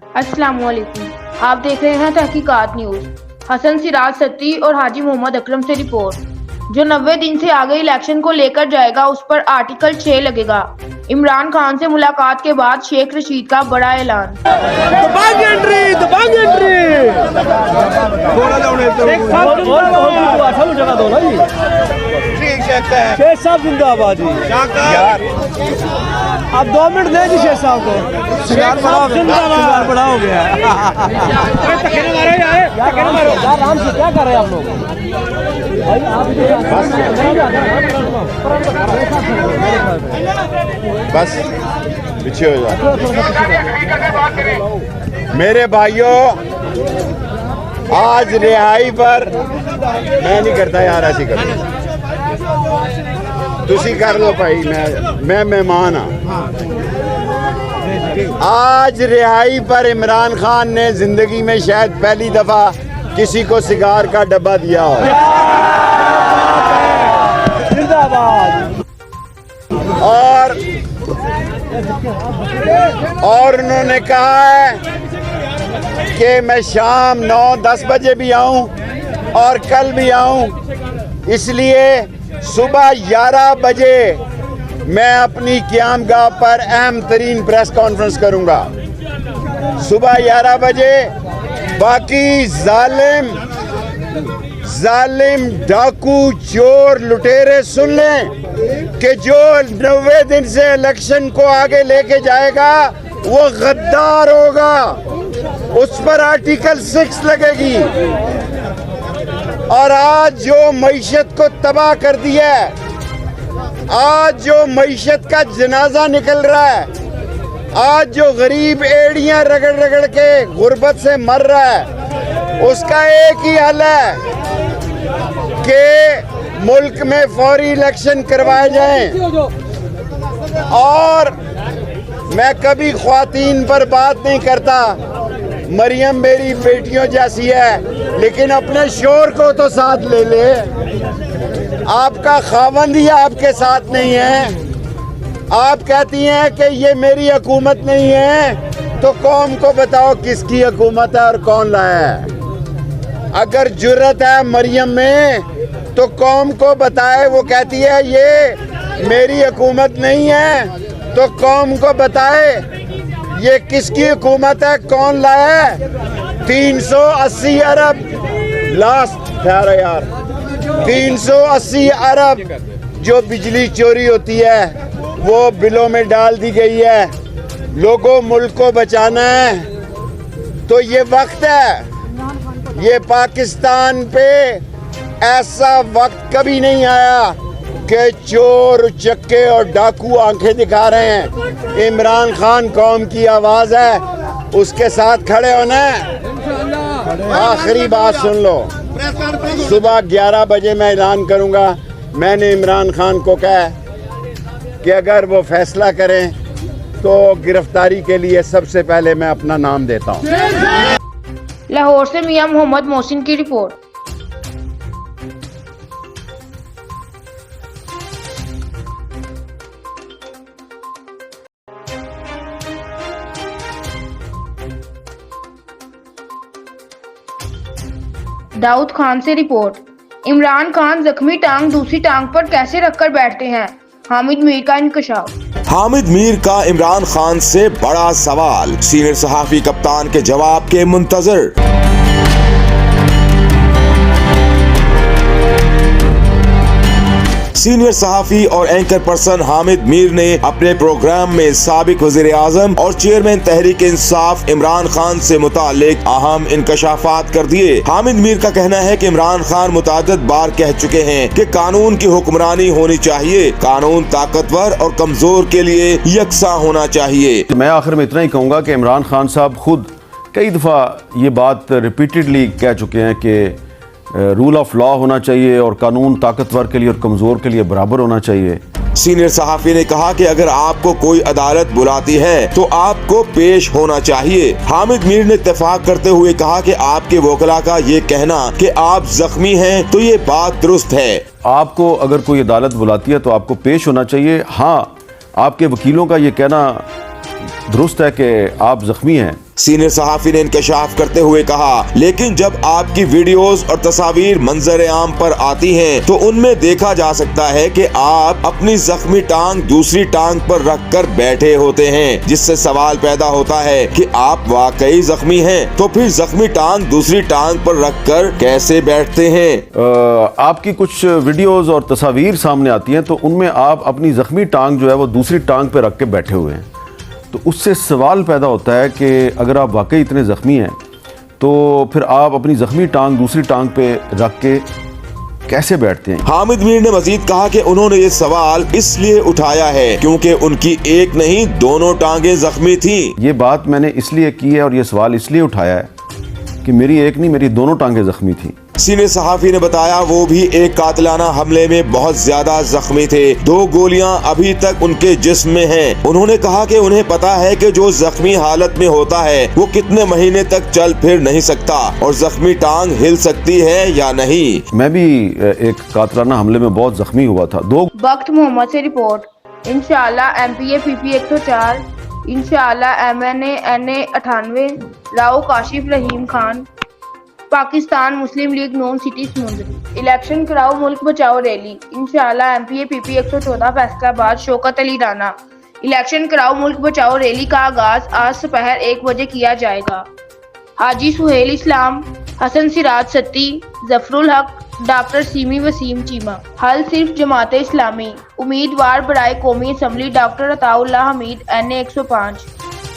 अस्सलामुअलैकुम। आप देख रहे हैं तहकीकात न्यूज। हसन सिराज सत्ती और हाजी मोहम्मद अकरम से रिपोर्ट। जो 90 दिन से आगे इलेक्शन को लेकर जाएगा उस पर आर्टिकल 6 लगेगा। इमरान खान से मुलाकात के बाद शेख रशीद का बड़ा ऐलान। शेख साहब जिंदाबाद जी। अब 2 मिनट दे जी शेख साहब को। शिकार बड़ा हो गया। आराम से क्या कर रहे हैं आप लोग? बस पीछे हो जाओ। मेरे भाइयों, आज रिहाई पर मैं नहीं करता यार, ऐसी कर तुसी कर लो भाई, मैं मेहमान हाँ। आज रिहाई पर इमरान खान ने जिंदगी में शायद पहली दफा किसी को सिगार का डब्बा दिया हो। और उन्होंने कहा है कि मैं शाम 9-10 बजे भी आऊं और कल भी आऊं, इसलिए सुबह 11 बजे मैं अपनी क़यामगाह पर अहम तरीन प्रेस कॉन्फ्रेंस करूंगा। सुबह 11 बजे बाकी जालिम डाकू चोर लुटेरे सुन लें कि जो 90 दिन से इलेक्शन को आगे लेके जाएगा वो गद्दार होगा, उस पर आर्टिकल 6 लगेगी। और आज जो मईशत को तबाह कर दिया है, आज जो मईशत का जनाजा निकल रहा है, आज जो गरीब एड़ियां रगड़ रगड़ के गुर्बत से मर रहा है, उसका एक ही हल है कि मुल्क में फौरी इलेक्शन करवाए जाएं। और मैं कभी ख्वातीन पर बात नहीं करता, मरियम मेरी बेटियों जैसी है, लेकिन अपने शोर को तो साथ ले ले। आपका खावंद ही आपके साथ नहीं है। आप कहती हैं कि ये मेरी हुकूमत नहीं है, तो कौम को बताओ किसकी हुकूमत है और कौन लाया है। अगर जुर्रत है मरियम में तो कौम को बताए। वो कहती है ये मेरी हुकूमत नहीं है, तो कौम को बताए ये किसकी हुकूमत है, कौन लाया है। 380 अरब लास्ट ठहरो यार, 380 अरब जो बिजली चोरी होती है वो बिलों में डाल दी गई है। लोगों, मुल्क को बचाना है तो ये वक्त है। ये पाकिस्तान पे ऐसा वक्त कभी नहीं आया कि चोर चक्के और डाकू आंखें दिखा रहे हैं। इमरान खान कौम की आवाज है, उसके साथ खड़े होना है। आखिरी बात सुन लो, सुबह 11 बजे मैं ऐलान करूंगा। मैंने इमरान खान को कहा कि अगर वो फैसला करें तो गिरफ्तारी के लिए सबसे पहले मैं अपना नाम देता हूं। लाहौर से मियां मोहम्मद मोहसिन की रिपोर्ट। दाऊद खान से रिपोर्ट। इमरान खान जख्मी टांग दूसरी टांग पर कैसे रखकर बैठते हैं, हामिद मीर का इंकशाफ। हामिद मीर का इमरान खान से बड़ा सवाल, सीनियर सहाफी कप्तान के जवाब के मुंतजर। सीनियर सहाफी और एंकर पर्सन हामिद मीर ने अपने प्रोग्राम में साबिक वज़ीर आज़म और चेयरमैन तहरीक इंसाफ इमरान खान से मुतालिक अहम इंकशाफात कर दिए। हामिद मीर का कहना है कि इमरान खान मुताद्दिद बार कह चुके हैं कि कानून की हुक्मरानी होनी चाहिए, कानून ताकतवर और कमजोर के लिए यकसा होना चाहिए। मैं आखिर में इतना ही कहूँगा कि इमरान खान साहब खुद कई दफ़ा ये बात रिपीटेडली कह चुके हैं कि रूल ऑफ लॉ होना चाहिए और कानून ताकतवर के लिए और कमज़ोर के लिए बराबर होना चाहिए। सीनियर सहाफी ने कहा कि अगर आपको कोई अदालत बुलाती है तो आपको पेश होना चाहिए। हामिद मीर ने इत्तेफाक करते हुए कहा कि आपके वकला का ये कहना कि आप जख्मी हैं तो ये बात दुरुस्त है। आपको अगर कोई अदालत बुलाती है तो आपको पेश होना चाहिए। हाँ, आपके वकीलों का ये कहना दुरुस्त है कि आप जख्मी हैं, सीनियर सहाफी ने इंकशाफ करते हुए कहा, लेकिन जब आपकी वीडियोस और तस्वीर मंजर आम पर आती हैं तो उनमें देखा जा सकता है कि आप अपनी जख्मी टांग दूसरी टांग पर रखकर बैठे होते हैं, जिससे सवाल पैदा होता है कि आप वाकई जख्मी हैं, तो फिर जख्मी टांग दूसरी टांग पर रखकर कैसे बैठते हैं। आपकी कुछ वीडियोस और तस्वीर सामने आती हैं तो उनमें आप अपनी जख्मी टांग जो है वो दूसरी टांग पे रख के बैठे हुए हैं, तो उससे सवाल पैदा होता है कि अगर आप वाकई इतने ज़ख्मी हैं तो फिर आप अपनी ज़ख्मी टांग दूसरी टांग पे रख के कैसे बैठते हैं। हामिद मीर ने मजीद कहा कि उन्होंने ये सवाल इसलिए उठाया है क्योंकि उनकी एक नहीं दोनों टांगें जख्मी थी। ये बात मैंने इसलिए की है और ये सवाल इसलिए उठाया है कि मेरी एक नहीं मेरी दोनों टांगें जख्मी थी। सीनियर सहाफी ने बताया वो भी एक कातिलाना हमले में बहुत ज्यादा जख्मी थे, 2 गोलियां अभी तक उनके जिस्म में हैं। उन्होंने कहा कि उन्हें पता है कि जो जख्मी हालत में होता है वो कितने महीने तक चल फिर नहीं सकता और जख्मी टांग हिल सकती है या नहीं। मैं भी एक कातिलाना हमले में बहुत जख्मी हुआ था। 2 वक्त मोहम्मद से रिपोर्ट। इंशाअल्लाह MPA PP 104, इंशाअल्लाह MNA NA 98, राव काशिफ रहीम खान, पाकिस्तान मुस्लिम लीग नून सिटी समुंदरी। इलेक्शन कराओ मुल्क बचाओ रैली। इंशाअल्लाह MPA PP 114 Faisalabad Shaukat Ali Rana. Election कराओ मुल्क बचाओ रैली का आगाज आज दोपहर 1 बजे किया जाएगा। हाजी सुहेल इस्लाम, हसन सिराज सत्ती, जफरुल हक, डॉक्टर सीमी वसीम चीमा। हल सिर्फ जमात इस्लामी। उम्मीदवार बराए कौमी assembly doctor Ataullah Hameed NA 105।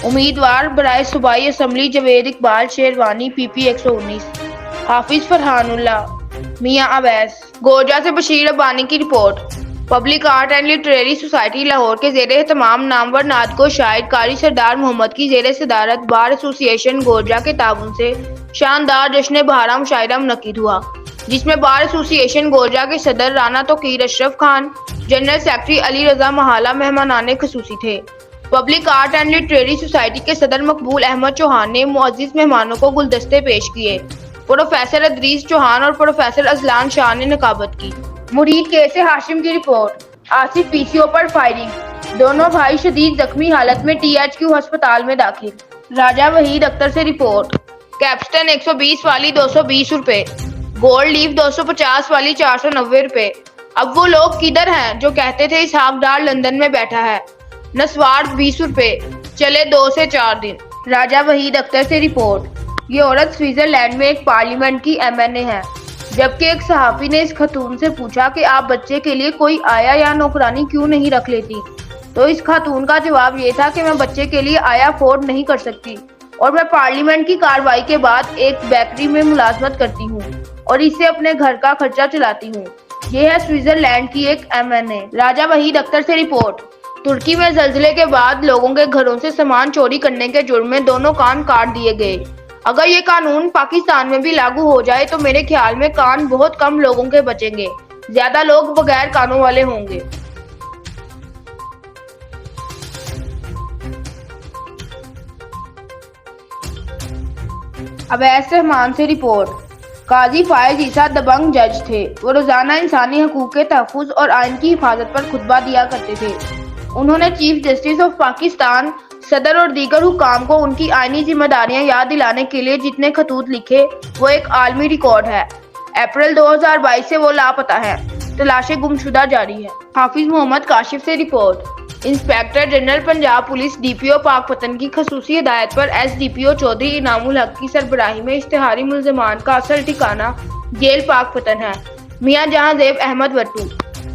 उम्मीदवार बराए सूबाई असम्बली जवेद इकबाल शेरवानी PP 119। हाफिज फरहानुल्लाह मियां अवैस। गोरजा से बशीर अब्बानी की रिपोर्ट। Public art and literary society Lahore के ज़ेरे तमाम नामवर नातको शायर कारी सरदार मोहम्मद की ज़ेरे सदारत बार एसोसिएशन गोरजा के ताउन से शानदार जश्न बहारा मुशायरा मुनक्किद हुआ, जिसमें बार एसोसिएशन गोरजा के सदर Rana Toqeer Ashraf Khan, general secretary Ali रजा महाला मेहमानाने खसूसी थे। Public art and literary society के सदर मकबूल अहमद चौहान ने मुअज़्ज़िज़ मेहमानों को गुलदस्ते पेश किए। प्रोफेसर अदरीस चौहान और प्रोफेसर अजलान शाह ने नकाबत की। मुरीद के से हाशिम की रिपोर्ट। आसिफ PCO पर फायरिंग, दोनों भाई शदीद जख्मी हालत में THQ अस्पताल में दाखिल। राजा वहीद अख्तर से रिपोर्ट। कैप्स्टन 120 वाली 220 रुपए, गोल्ड लीफ 250 वाली 490 रुपए। अब वो लोग किधर हैं जो कहते थे इसहाक डार लंदन में बैठा है। नस्वार 20 रुपए, चले 2 से 4 दिन। राजा वहीद अख्तर से रिपोर्ट। ये औरत स्विट्जरलैंड में एक पार्लियामेंट की MNA है, जबकि एक सहाफी ने इस खतून से पूछा कि आप बच्चे के लिए कोई आया या नौकरानी क्यों नहीं रख लेती, तो इस खातून का जवाब ये था कि मैं बच्चे के लिए आया अफोर्ड नहीं कर सकती और मैं पार्लियामेंट की कार्रवाई के बाद एक बेकरी में मुलाजमत करती हूँ और इससे अपने घर का खर्चा चलाती हूँ। ये है स्विट्जरलैंड की एक MNA। राजा वहीद अख्तर से रिपोर्ट। तुर्की में जल्जले के बाद लोगों के घरों से सामान चोरी करने के जुर्म में दोनों कान काट दिए गए। अगर ये कानून पाकिस्तान में भी लागू हो जाए तो मेरे ख्याल में कान बहुत कम लोगों के बचेंगे, ज्यादा लोग बगैर कानों वाले होंगे। अवैस रहमान से रिपोर्ट। काजी फायज ईसा दबंग जज थे। वो रोजाना इंसानी हकूक के तहफ़्फ़ुज़ और आइन की हिफाजत पर खुतबा दिया करते थे। उन्होंने चीफ जस्टिस ऑफ पाकिस्तान, सदर और दीगर हुकाम को उनकी आईनी जिम्मेदारियां याद दिलाने के लिए जितने खतूत लिखे वो एक आलमी रिकॉर्ड है। अप्रैल 2022 से वो लापता है, तलाशे गुमशुदा जारी है। हाफिज मोहम्मद काशिफ से report. Inspector general Punjab police DPO Pakpattan की खसूसी हिदायत पर SDPO चौधरी इनामुल हक की सरबराही में इश्तिहारी मुल्ज़मान का असल ठिकाना जेल पाकपतन है। मियां जहांजेब अहमद वट्टू।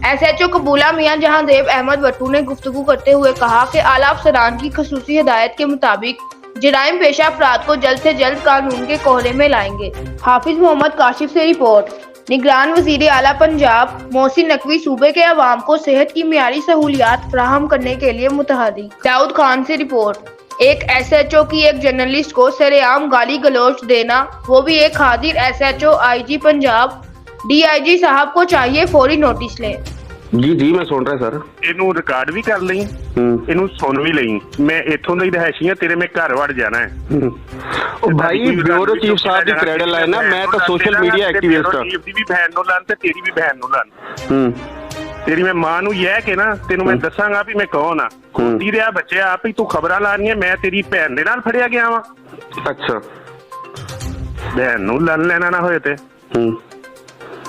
SHO कबूला मियां जहांजेब अहमद वट्टू ने गुफ्तगू करते हुए कहा कि आला अफसरान की खसूसी हिदायत के मुताबिक जराइम पेशा अफराद को जल्द से जल्द कानून के कोहरे में लाएंगे। हाफिज मोहम्मद काशिफ से रिपोर्ट। निगरान वज़ीर आला पंजाब मोहसिन नकवी सूबे के अवाम को सेहत की मियारी सहूलियात फराहम करने के लिए मुतहदी। दाऊद खान से रिपोर्ट। एक SHO की एक जर्नलिस्ट को सरेआम गाली गलौच देना, वो भी एक हाजिर SHO। IG पंजाब DIG साहब को चाहिए फौरी नोटिस लें। जी मैं सुन रहा सर। ਇਹਨੂੰ ਰਿਕਾਰਡ ਵੀ ਕਰ ਲਈ, ਇਹਨੂੰ ਸੁਣ ਵੀ ਲਈ। ਮੈਂ ਇੱਥੋਂ ਦਾ ਹੀ ਰਹਿਸ਼ੀ ਹਾਂ, ਤੇਰੇ ਮੈਂ ਘਰ ਵੜ ਜਾਣਾ ਹੈ। ਉਹ ਭਾਈ ਬਿਊਰੋ ਚੀਫ ਸਾਹਿਬ ਦੀ ਕ੍ਰੈਡਲ ਹੈ ਨਾ, ਮੈਂ ਤਾਂ ਸੋਸ਼ਲ ਮੀਡੀਆ ਐਕਟਿਵਿਸਟ ਹਾਂ। ਚੀਫ ਦੀ ਵੀ ਬਹਿਨ ਨੂੰ ਲਾਨ ਤੇ ਤੇਰੀ ਵੀ ਬਹਿਨ ਨੂੰ ਲਾਨ। ਤੇਰੀ ਮੈਂ ਮਾਂ ਨੂੰ ਇਹ ਕੇ ਨਾ ਤੈਨੂੰ ਮੈਂ ਦੱਸਾਂਗਾ ਵੀ ਮੈਂ ਕੌਣ ਆ ਕੁੱਤੀ ਦੇ ਆ ਬੱਚੇ ਆਪ ਹੀ ਤੂੰ ਖਬਰਾਂ ਲਾਣੀਆਂ ਮੈਂ ਤੇਰੀ ਭੈਣ ਦੇ ਨਾਲ ਫੜਿਆ ਗਿਆ ਵਾਂ ਅੱਛਾ ਭੈਣ ਨੂੰ ਲੜ ਲੈਣਾ ਨਾ ਹੋਏ ਤੇ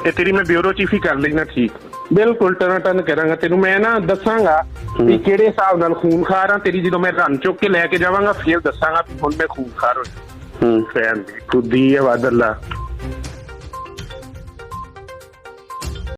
ਇਹ ਤੇਰੀ ਮੈਂ ਬਿਊਰੋ ਚੀਫ ਹੀ ਕਰ ਲੈਣਾ ਠੀਕ ਬਿਲਕੁਲ ਟਨ ਕਰਾਂਗਾ ਤੈਨੂੰ ਮੈਂ ਨਾ ਦੱਸਾਂਗਾ ਵੀ ਕਿਹੜੇ ਹਿਸਾਬ ਨਾਲ ਖੂਨਖਾਰ ਆ ਤੇਰੀ ਜਦੋਂ ਮੈਂ ਰਨ ਚੁੱਕ ਕੇ ਲੈ ਕੇ ਜਾਵਾਂਗਾ ਫਿਰ ਦੱਸਾਂਗਾ ਵੀ ਹੁਣ ਮੈਂ ਖੂਨਖਾਰ ਹੋਇਆ ਭੈਣ ਦੀ ਕੁੱਦੀ ਆ ਵਾਦਲਾ